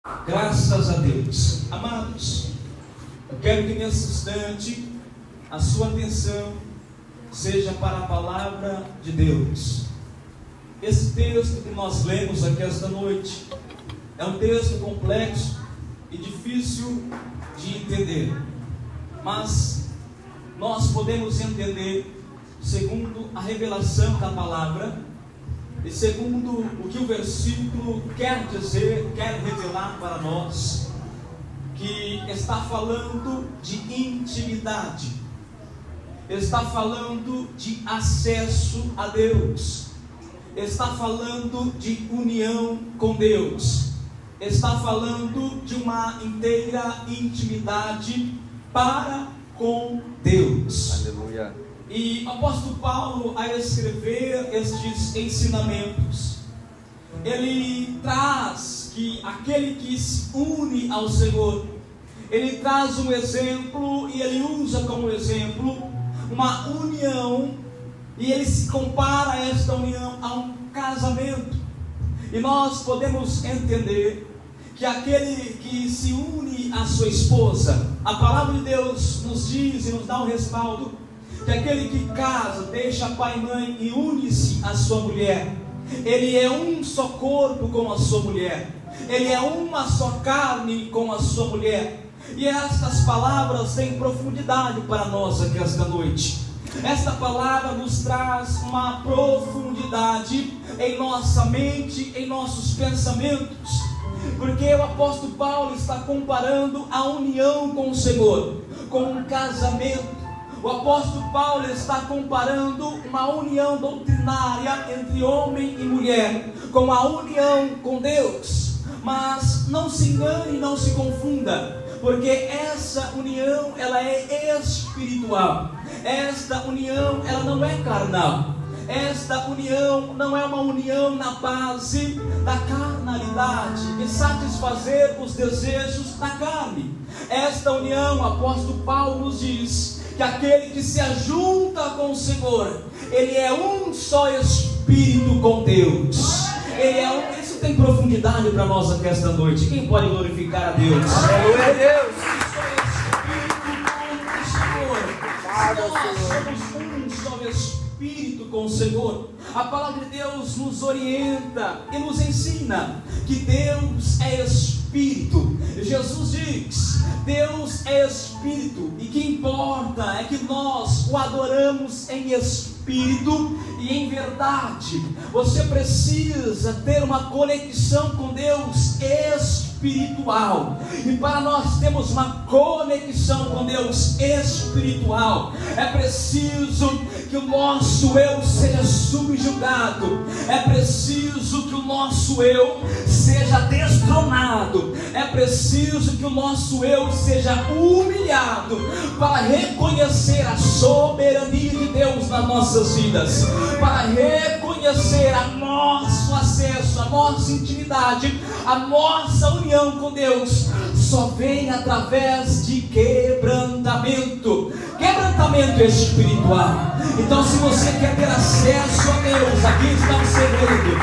Graças a Deus. Amados, eu quero que nesse instante a sua atenção seja para a palavra de Deus. Esse texto que nós lemos aqui esta noite é um texto complexo e difícil de entender, mas nós podemos entender segundo a revelação da palavra e segundo o que o versículo quer dizer, quer revelar para nós, que está falando de intimidade, está falando de acesso a Deus, está falando de união com Deus, está falando de uma inteira intimidade para com Deus. Aleluia. E o apóstolo Paulo, a escrever estes ensinamentos, ele traz que aquele que se une ao Senhor, ele traz um exemplo e ele usa como exemplo uma união, e ele se compara esta união a um casamento. E nós podemos entender que aquele que se une à sua esposa, a palavra de Deus nos diz e nos dá um respaldo, que aquele que casa, deixa pai e mãe e une-se à sua mulher, ele é um só corpo com a sua mulher, ele é uma só carne com a sua mulher. E estas palavras têm profundidade para nós aqui esta noite. Esta palavra nos traz uma profundidade em nossa mente, em nossos pensamentos, porque o apóstolo Paulo está comparando a união com o Senhor com um casamento. O apóstolo Paulo está comparando uma união doutrinária entre homem e mulher com a união com Deus. Mas não se engane, não se confunda, porque essa união ela é espiritual. Esta união ela não é carnal. Esta união não é uma união na base da carnalidade, de satisfazer os desejos da carne. Esta união, o apóstolo Paulo nos diz que aquele que se ajunta com o Senhor, ele é um só espírito com Deus. Isso tem profundidade para nós aqui esta noite. Quem pode glorificar a Deus? Aleluia a Deus. Nós somos um só espírito com o Senhor. A palavra de Deus nos orienta e nos ensina que Deus é espírito. Jesus diz: Deus é espírito, e que importa é que nós o adoramos em espírito e em verdade. Você precisa ter uma conexão com Deus espiritual, e para nós termos uma conexão com Deus espiritual, é preciso que o nosso eu seja subjugado, é preciso que o nosso eu seja destronado, é preciso que o nosso eu seja humilhado, para reconhecer a soberania de Deus nas nossas vidas, para reconhecer a nosso acesso, a nossa intimidade, a nossa união com Deus. Só vem através de quebrantamento espiritual. Então, se você quer ter acesso a Deus, aqui está um segredo.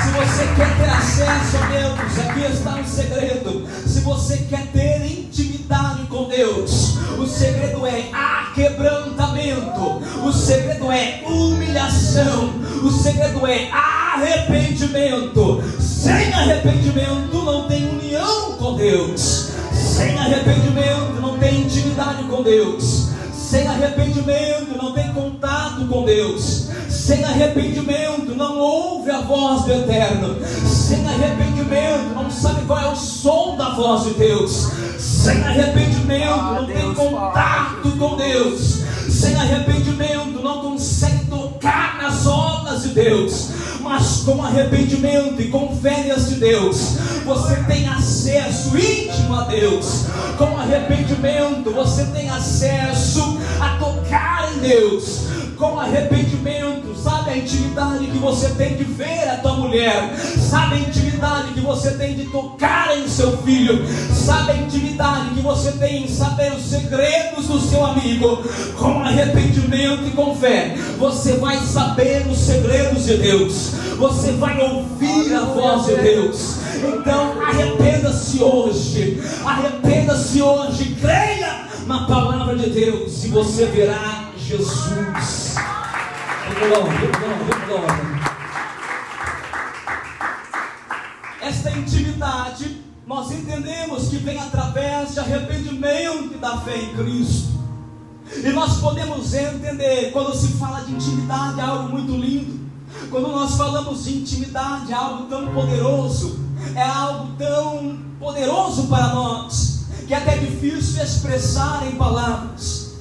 Se você quer ter acesso a Deus, aqui está um segredo. Se você quer ter intimidade com Deus, o segredo é quebrantamento, o segredo é humilhação, o segredo é arrependimento. Sem arrependimento não tem união com Deus. Sem arrependimento não tem intimidade com Deus. Sem arrependimento não tem contato com Deus. Sem arrependimento não ouve a voz do Eterno. Sem arrependimento não sabe qual é o som da voz de Deus. Sem arrependimento não tem contato com Deus. Sem arrependimento não consegue tocar nas obras de Deus. Mas com arrependimento e com fé neste Deus, você tem acesso íntimo a Deus. Com arrependimento você tem acesso a tocar em Deus. Com arrependimento, sabe a intimidade que você tem de ver a tua mulher, sabe a intimidade que você tem de tocar em seu filho, sabe a intimidade que você tem em saber os segredos do seu amigo. Com arrependimento e com fé, você vai saber os segredos de Deus, você vai ouvir a voz de Deus. Então arrependa-se hoje, creia na palavra de Deus e você verá Jesus. Esta intimidade nós entendemos que vem através de arrependimento e da fé em Cristo. E nós podemos entender, quando se fala de intimidade, é algo muito lindo. Quando nós falamos de intimidade, é algo tão poderoso, é algo tão poderoso para nós, que é até difícil expressar em palavras.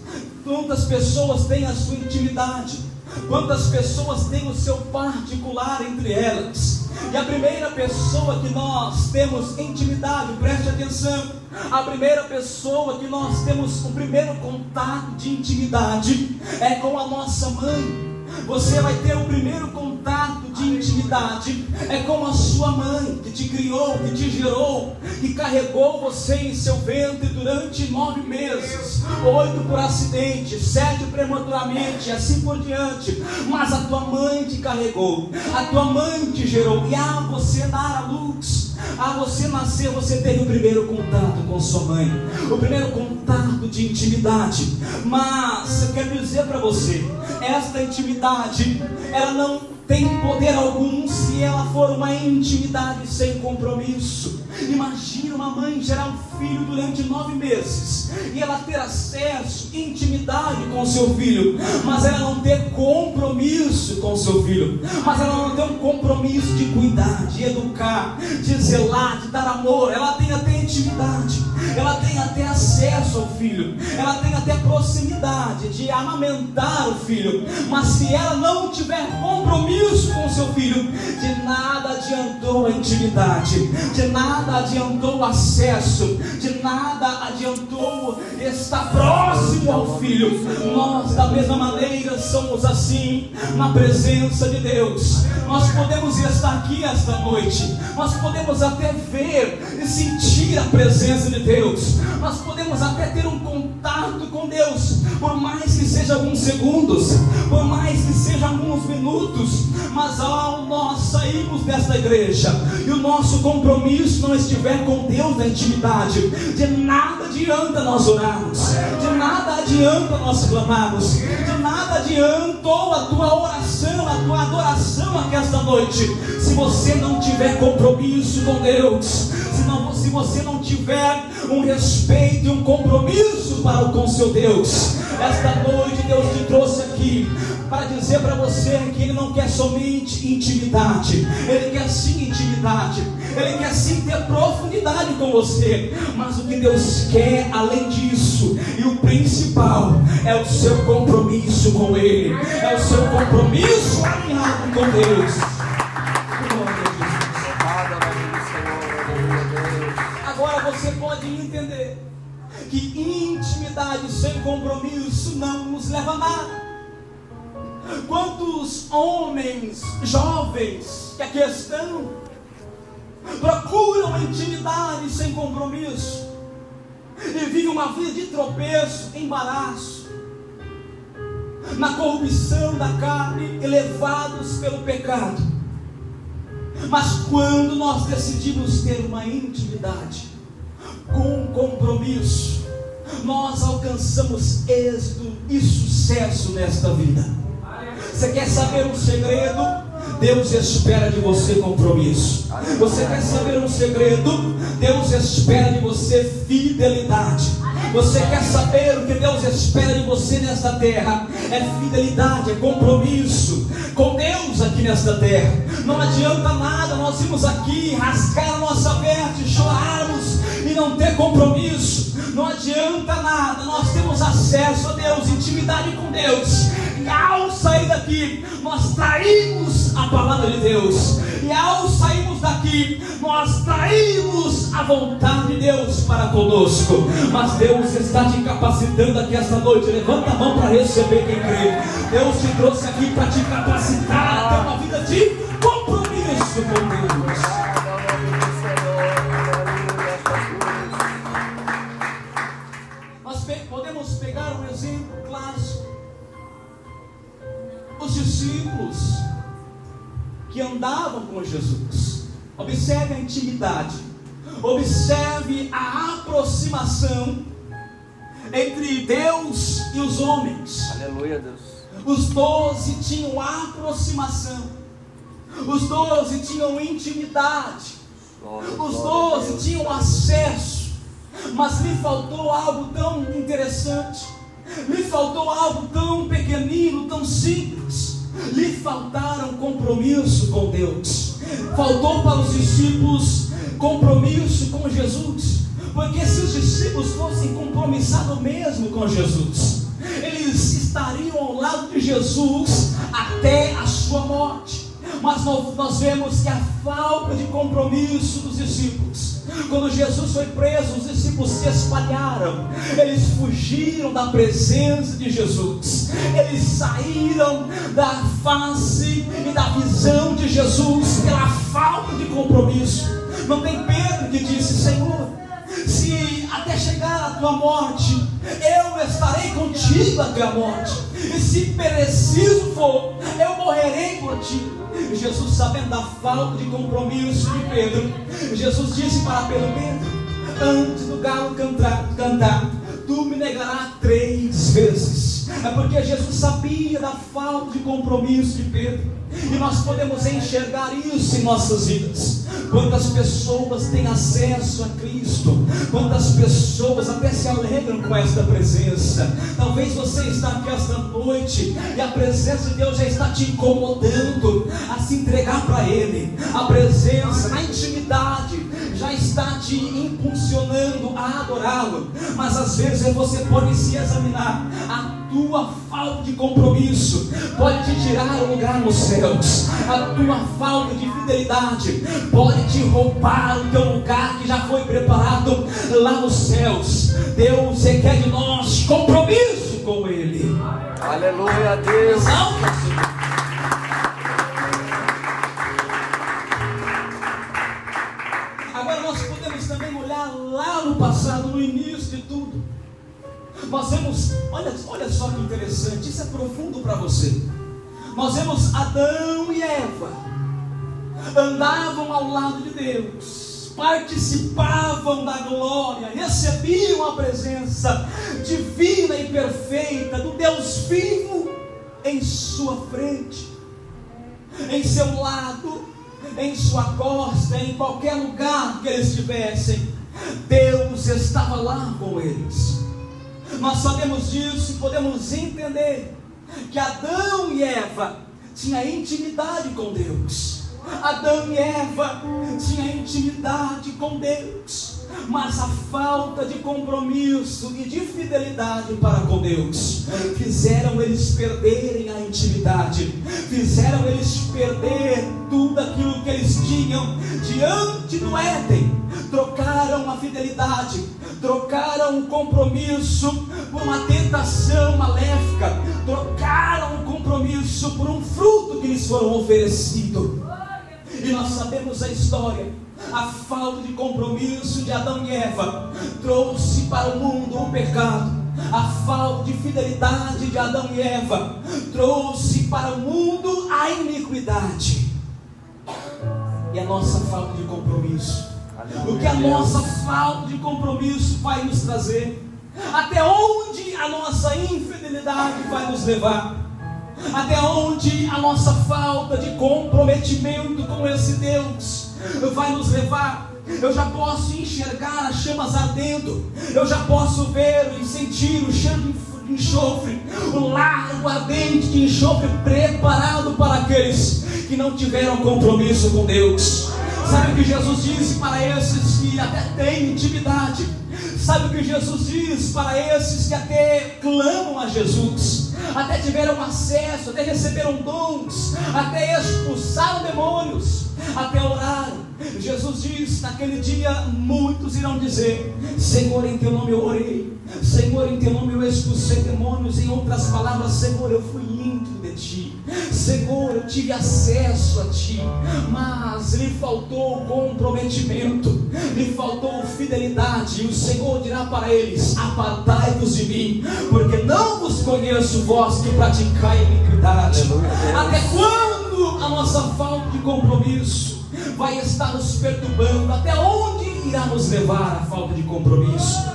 Quantas pessoas têm a sua intimidade, quantas pessoas têm o seu particular entre elas. E a primeira pessoa que nós temos intimidade, preste atenção, a primeira pessoa que nós temos o primeiro contato de intimidade é com a nossa mãe. Você vai ter o primeiro contato de intimidade é com a sua mãe, que te criou, que te gerou, que carregou você em seu ventre durante 9 meses, 8 por acidente, 7 prematuramente, e assim por diante. Mas a tua mãe te carregou, a tua mãe te gerou, e a você dar a luz, a você nascer, você teve o primeiro contato com sua mãe, o primeiro contato de intimidade. Mas eu quero dizer para você, esta intimidade, ela não tem poder algum se ela for uma intimidade sem compromisso. Imagina uma mãe gerar um filho durante 9 meses e ela ter acesso, intimidade com o seu filho, mas ela não ter compromisso com o seu filho, mas ela não ter um compromisso de cuidar, de educar, de zelar, de dar amor. Ela tem até intimidade, ela tem até acesso ao filho, ela tem até proximidade de amamentar o filho, mas se ela não tiver compromisso com o seu filho, de nada adiantou a intimidade, de nada adiantou o acesso, de nada adiantou estar próximo ao filho. Nós da mesma maneira somos assim na presença de Deus. Nós podemos estar aqui esta noite, nós podemos até ver e sentir a presença de Deus, nós podemos até ter um contato com Deus, por mais que seja alguns segundos, por mais que seja alguns minutos, mas ao nós sairmos desta igreja e o nosso compromisso não estiver com Deus na intimidade, de nada adianta nós orarmos, de nada adianta nós clamarmos, de nada adiantou a tua oração, a tua adoração aqui esta noite, se você não tiver compromisso com Deus, se você não tiver um respeito e um compromisso com seu Deus. Esta noite Deus te trouxe aqui para dizer para você que Ele não quer somente intimidade, Ele quer sim intimidade, Ele quer sim ter profundidade com você, mas o que Deus quer além disso, e o principal, é o seu compromisso com Ele, é o seu compromisso alinhado com Deus. Agora você pode entender que intimidade sem compromisso não nos leva a nada. Quantos homens jovens que aqui estão procuram intimidade sem compromisso e vivem uma vida de tropeço, embaraço, na corrupção da carne, elevados pelo pecado. Mas quando nós decidimos ter uma intimidade com compromisso, nós alcançamos êxito e sucesso nesta vida. Você quer saber um segredo? Deus espera de você compromisso. Você quer saber um segredo? Deus espera de você fidelidade. Você quer saber o que Deus espera de você nesta terra? É fidelidade, é compromisso com Deus aqui nesta terra. Não adianta nada nós irmos aqui, rasgar a nossa veste, chorarmos e não ter compromisso. Não adianta nada, nós temos acesso a Deus, intimidade com Deus, e ao sair daqui, nós traímos a palavra de Deus, e ao sairmos daqui, nós traímos a vontade de Deus para conosco. Mas Deus está te capacitando aqui esta noite. Levanta a mão para receber quem crê. Deus te trouxe aqui para te capacitar a ter uma vida de compromisso com Deus. Podemos pegar um exemplo clássico. Os discípulos que andavam com Jesus, Observe a intimidade, observe a aproximação entre Deus e os homens. Aleluia, Deus. Os 12 tinham aproximação, os 12 tinham intimidade, os 12 tinham acesso, mas lhe faltou algo tão interessante, lhe faltou algo tão pequenino, tão simples. Lhe faltaram compromisso com Deus. Faltou para os discípulos compromisso com Jesus, porque se os discípulos fossem compromissados mesmo com Jesus, eles estariam ao lado de Jesus até a sua morte. Mas nós vemos que a falta de compromisso dos discípulos, quando Jesus foi preso, os discípulos se espalharam, eles fugiram da presença de Jesus, eles saíram da face e da visão de Jesus pela falta de compromisso. Não tem Pedro que disse: Senhor, se até chegar a tua morte, eu estarei contigo até a morte, e se preciso for, eu morrerei por ti. Jesus, sabendo da falta de compromisso de Pedro, Jesus disse para Pedro: Pedro, antes do galo cantar, tu me negarás 3 vezes. É porque Jesus sabia da falta de compromisso de Pedro, e nós podemos enxergar isso em nossas vidas. Quantas pessoas têm acesso a Cristo, quantas pessoas até se alegram com esta presença. Talvez você está aqui esta noite e a presença de Deus já está te incomodando a se entregar para Ele. A presença, a intimidade já está te impulsionando a adorá-lo, mas às vezes você pode se examinar. A tua falta de compromisso pode te tirar um lugar nos céus. A tua falta de fidelidade pode te roubar o teu lugar que já foi preparado lá nos céus. Deus requer de nós compromisso com Ele. Aleluia, Deus. Agora nós podemos também olhar lá no passado, no início de tudo. Nós vemos, olha só que interessante, isso é profundo para você. Nós vemos Adão e Eva, andavam ao lado de Deus, participavam da glória, recebiam a presença divina e perfeita do Deus vivo em sua frente, em seu lado, em sua costa, em qualquer lugar que eles estivessem. Deus estava lá com eles. Nós sabemos disso e podemos entender que Adão e Eva tinham intimidade com Deus. Adão e Eva tinham intimidade com Deus, mas a falta de compromisso e de fidelidade para com Deus fizeram eles perderem a intimidade, fizeram eles perder tudo aquilo que eles tinham diante do Éden. Trocaram a fidelidade, trocaram o compromisso por uma tentação maléfica, trocaram o compromisso por um fruto que lhes foram oferecido. E nós sabemos a história. A falta de compromisso de Adão e Eva trouxe para o mundo o pecado. A falta de fidelidade de Adão e Eva trouxe para o mundo a iniquidade. E a nossa falta de compromisso, o que a nossa falta de compromisso vai nos trazer? Até onde a nossa infidelidade vai nos levar? Até onde a nossa falta de comprometimento com esse Deus vai nos levar? Eu já posso enxergar as chamas ardendo, eu já posso ver e sentir o cheiro de enxofre, o largo ardente de enxofre preparado para aqueles que não tiveram compromisso com Deus. Sabe o que Jesus disse para esses que até têm intimidade? Sabe o que Jesus diz para esses que até clamam a Jesus, até tiveram acesso, até receberam dons, até expulsaram demônios, até oraram? Jesus diz: naquele dia muitos irão dizer: Senhor, em teu nome eu orei, Senhor, em teu nome eu expulsei demônios. Em outras palavras, Senhor, eu fui íntimo de ti, Senhor, eu tive acesso a ti, mas lhe faltou comprometimento, lhe faltou fidelidade. E o Senhor dirá para eles: apartai-vos de mim, porque não vos conheço, vós que praticai iniquidade. Até quando a nossa falta de compromisso vai estar nos perturbando. Até onde irá nos levar a falta de compromisso?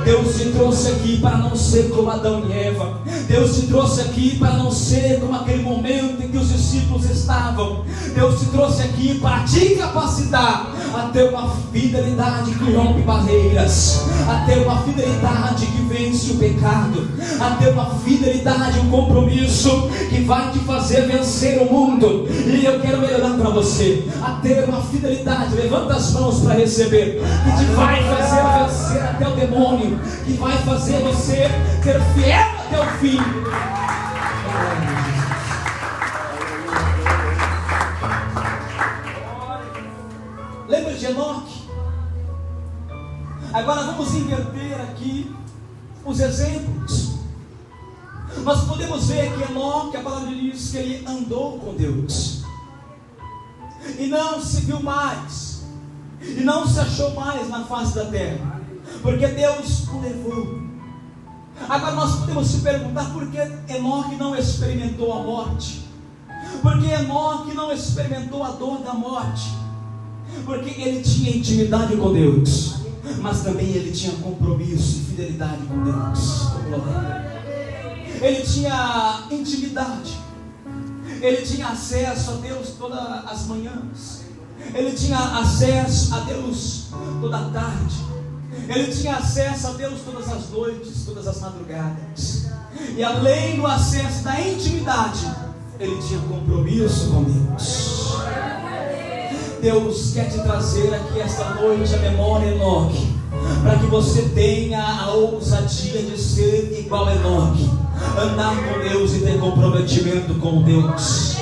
Deus te trouxe aqui para não ser como Adão e Eva. Deus te trouxe aqui para não ser como aquele momento em que os discípulos estavam. Deus te trouxe aqui para te capacitar a ter uma fidelidade que rompe barreiras, a ter uma fidelidade que vence o pecado, a ter uma fidelidade, um compromisso que vai te fazer vencer o mundo. E eu quero melhorar para você, a ter uma fidelidade, levanta as mãos para receber, que te vai fazer vencer até o demônio, que vai fazer você ser fiel até o fim. Lembra de Enoque? Agora vamos inverter aqui os exemplos. Nós podemos ver que Enoque, a palavra diz que ele andou com Deus e não se viu mais, e não se achou mais na face da terra, porque Deus o levou. Agora nós podemos se perguntar por que Enoque não experimentou a morte, por que Enoque não experimentou a dor da morte? Porque ele tinha intimidade com Deus, mas também ele tinha compromisso e fidelidade com Deus. Ele tinha intimidade, ele tinha acesso a Deus todas as manhãs, ele tinha acesso a Deus toda a tarde, ele tinha acesso a Deus todas as noites, todas as madrugadas. E além do acesso da intimidade, ele tinha compromisso com Deus. Deus quer te trazer aqui esta noite a memória, Enoque, para que você tenha a ousadia de ser igual a Enoque, andar com Deus e ter comprometimento com Deus,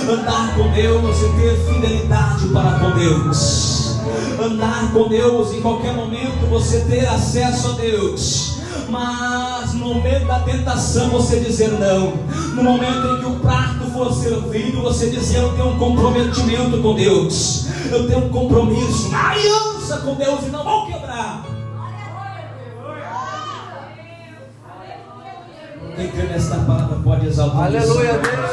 andar com Deus e ter fidelidade para com Deus, andar com Deus em qualquer momento, você ter acesso a Deus, mas no momento da tentação você dizer não, no momento em que o prato for servido, você dizer: eu tenho um comprometimento com Deus, eu tenho um compromisso, uma aliança com Deus e não vou quebrar. Quem crê nesta palavra pode exaltar. Aleluia, Deus.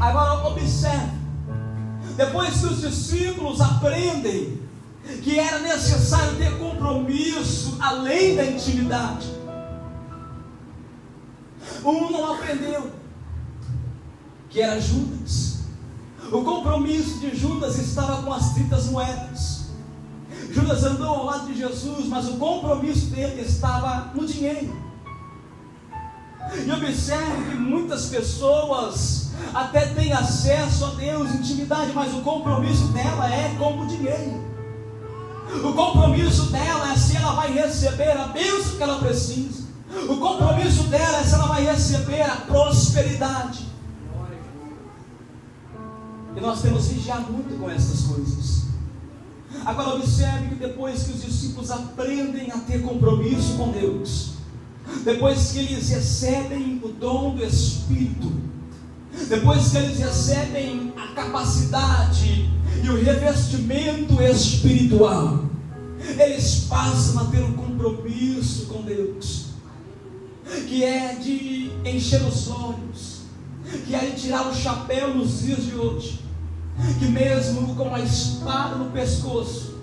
Agora observe, depois que os discípulos aprendem que era necessário ter compromisso além da intimidade, um não aprendeu, que era Judas. O compromisso de Judas estava com as 30 moedas. Judas andou ao lado de Jesus, mas o compromisso dele estava no dinheiro. E observe que muitas pessoas até têm acesso a Deus, intimidade, mas o compromisso dela é com o dinheiro. O compromisso dela é se ela vai receber a bênção que ela precisa. O compromisso dela é se ela vai receber a prosperidade. E nós temos que vigiar muito com essas coisas. Agora observe que depois que os discípulos aprendem a ter compromisso com Deus, depois que eles recebem o dom do Espírito, depois que eles recebem a capacidade e o revestimento espiritual, eles passam a ter um compromisso com Deus, que é de encher os olhos, que é de tirar o chapéu nos dias de hoje, que mesmo com a espada no pescoço,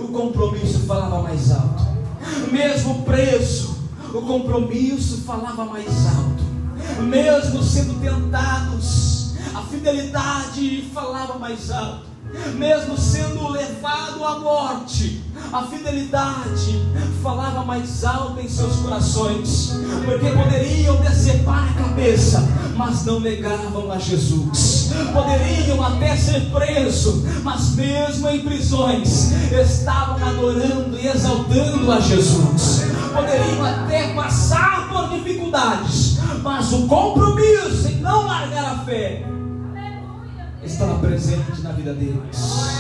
o compromisso falava mais alto, mesmo preso, o compromisso falava mais alto, mesmo sendo tentados, a fidelidade falava mais alto, mesmo sendo levado à morte, a fidelidade falava mais alto em seus corações, porque poderiam decepar a cabeça, mas não negavam a Jesus, poderiam até ser presos, mas mesmo em prisões, estavam adorando e exaltando a Jesus, poderiam até passar por dificuldades, mas o compromisso em não largar a fé estava presente na vida deles.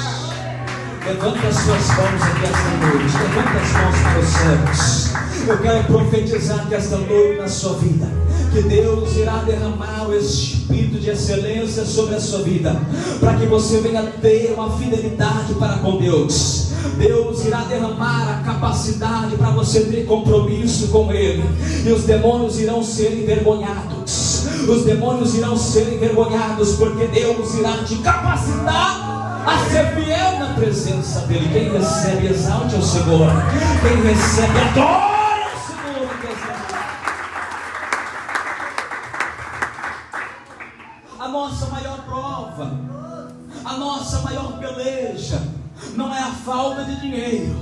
Levanta as suas mãos aqui esta noite, levanta as mãos para os céus. Eu quero profetizar que esta noite na sua vida, que Deus irá derramar o Espírito de excelência sobre a sua vida, para que você venha ter uma fidelidade para com Deus. Deus irá derramar a capacidade para você ter compromisso com Ele, e os demônios irão ser envergonhados, os demônios irão ser envergonhados, porque Deus irá te capacitar a ser fiel na presença dEle. Quem recebe, exalte ao Senhor. Quem recebe, adore ao Senhor. A nossa maior prova, a nossa maior peleja não é a falta de dinheiro.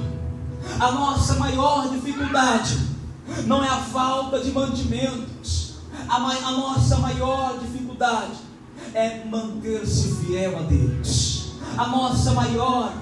A nossa maior dificuldade não é a falta de mantimentos. A nossa maior dificuldade é manter-se fiel a Deus. A nossa maior,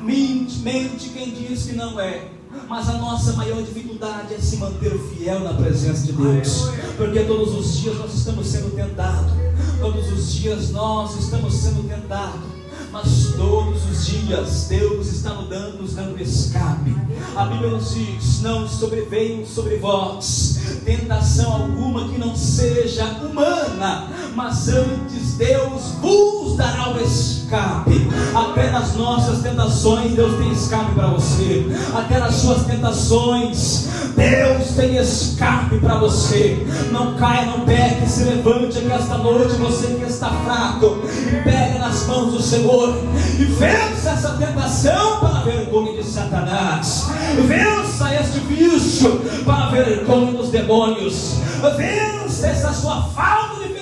mente quem diz que não é, mas a nossa maior dificuldade é se manter fiel na presença de Deus, porque todos os dias nós estamos sendo tentados, todos os dias nós estamos sendo tentados, mas todos os dias Deus está nos dando escape. A Bíblia nos diz: não sobreveio sobre vós tentação alguma que não seja humana, mas antes Deus vos dará o escape. Até nas nossas tentações Deus tem escape para você. Até nas suas tentações Deus tem escape para você. Não caia, não peque, se levante aqui esta noite, você que está fraco, e pegue nas mãos do Senhor e vença essa tentação para a vergonha de Satanás. Vença este vício para a vergonha dos demônios. Vença essa sua falta de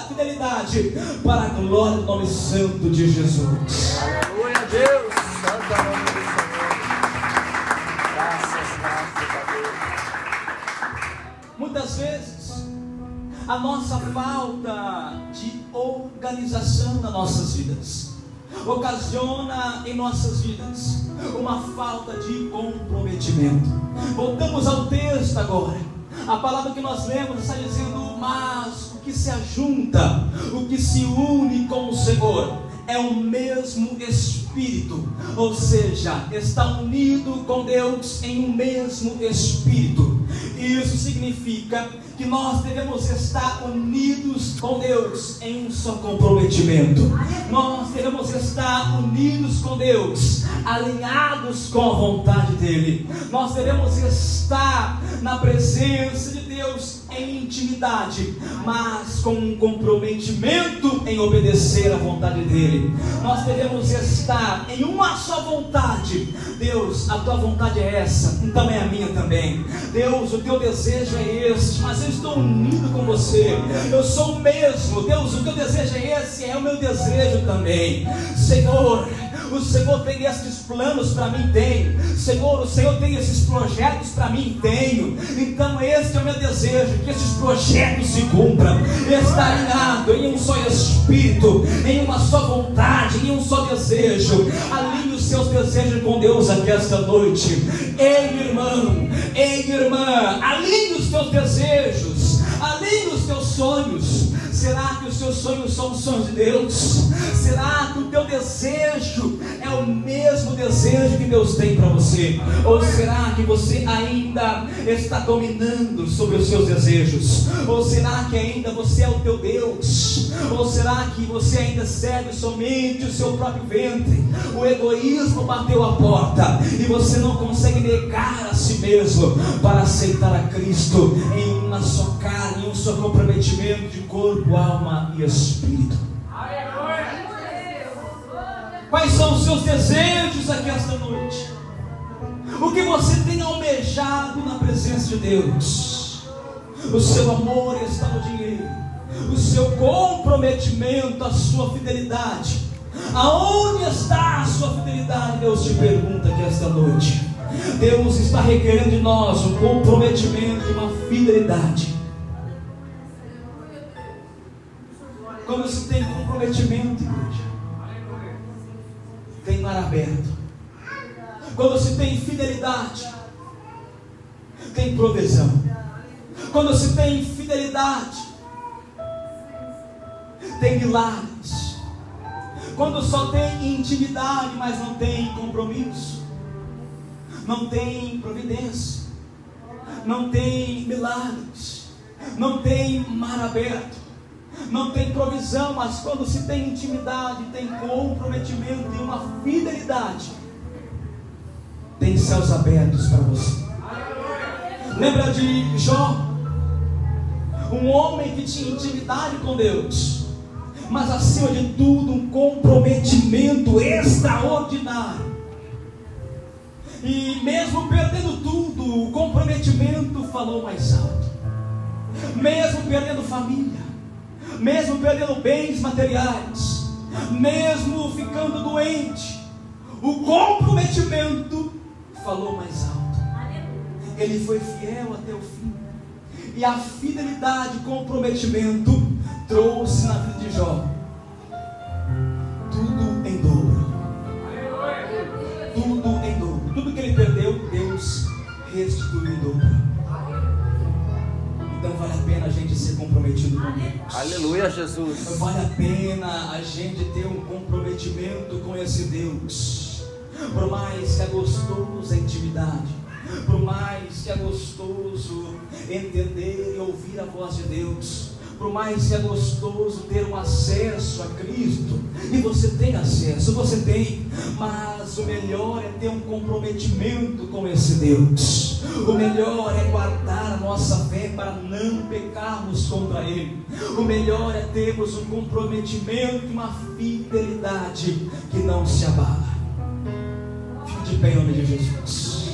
fidelidade para a glória do nome santo de Jesus. Aleluia a Deus. Santo é o nome do Senhor. Graças a Deus. Muitas vezes a nossa falta de organização nas nossas vidas ocasiona em nossas vidas uma falta de comprometimento. Voltamos ao texto agora. A palavra que nós lemos está dizendo: mas o que se ajunta, o que se une com o Senhor é o mesmo Espírito. Ou seja, está unido com Deus em um mesmo Espírito. Isso significa que nós devemos estar unidos com Deus em um só comprometimento. Nós devemos estar unidos com Deus, alinhados com a vontade dEle. Nós devemos estar na presença de Deus em intimidade, mas com um comprometimento em obedecer à vontade dEle. Nós devemos estar em uma só vontade. Deus, a tua vontade é essa, então é a minha também. Deus, o teu desejo é este, mas eu estou unido com você. Eu sou o mesmo. Deus, o teu desejo é esse, é o meu desejo também. Senhor, o Senhor tem esses planos para mim? Tenho. Senhor, o Senhor tem esses projetos para mim? Tenho. Então este é o meu desejo, que esses projetos se cumpram. Estar alinhado em um só Espírito, em uma só vontade, em um só desejo. Alinhe os seus desejos com Deus aqui esta noite. Ei, irmão, ei, irmã, alinhe os teus desejos, alinhe os teus sonhos. Será que os seus sonhos são os sonhos de Deus? Será que o teu desejo é o mesmo desejo que Deus tem para você? Ou será que você ainda está dominando sobre os seus desejos? Ou será que ainda você é o teu Deus? Ou será que você ainda serve somente o seu próprio ventre? O egoísmo bateu a porta e você não consegue negar a si mesmo para aceitar a Cristo em uma só carne, em um só comprometimento de corpo, alma e espírito. Quais são os seus desejos aqui esta noite? O que você tem almejado na presença de Deus? O seu amor está no dinheiro, o seu comprometimento, a sua fidelidade. Aonde está a sua fidelidade? Deus te pergunta aqui esta noite. Deus está requerendo de nós um comprometimento e uma fidelidade. Quando se tem comprometimento, igreja, tem mar aberto. Quando se tem fidelidade, tem provisão. Quando se tem fidelidade, tem milagres. Quando só tem intimidade, mas não tem compromisso, não tem providência, não tem milagres, não tem mar aberto, não tem provisão. Mas quando se tem intimidade, tem comprometimento e uma fidelidade, tem céus abertos para você. Lembra de Jó? um homem que tinha intimidade com Deus, mas acima de tudo um comprometimento extraordinário. E mesmo perdendo tudo, o comprometimento falou mais alto. Mesmo perdendo família, mesmo perdendo bens materiais, mesmo ficando doente, o comprometimento falou mais alto. Ele foi fiel até o fim. E a fidelidade e comprometimento trouxe na vida de Jó tudo em dobro. Tudo em dobro. Tudo que ele perdeu, Deus restituiu em dobro. Então vale a pena a gente ser comprometido com Deus. Aleluia, Jesus. Vale a pena a gente ter um comprometimento com esse Deus. Por mais que é gostoso a intimidade, por mais que é gostoso entender e ouvir a voz de Deus, por mais que é gostoso ter um acesso a Cristo, e você tem acesso, você tem, mas o melhor é ter um comprometimento com esse Deus. O melhor é guardar a nossa fé para não pecarmos contra Ele. O melhor é termos um comprometimento e uma fidelidade que não se abala. Fique de pé em nome de Jesus.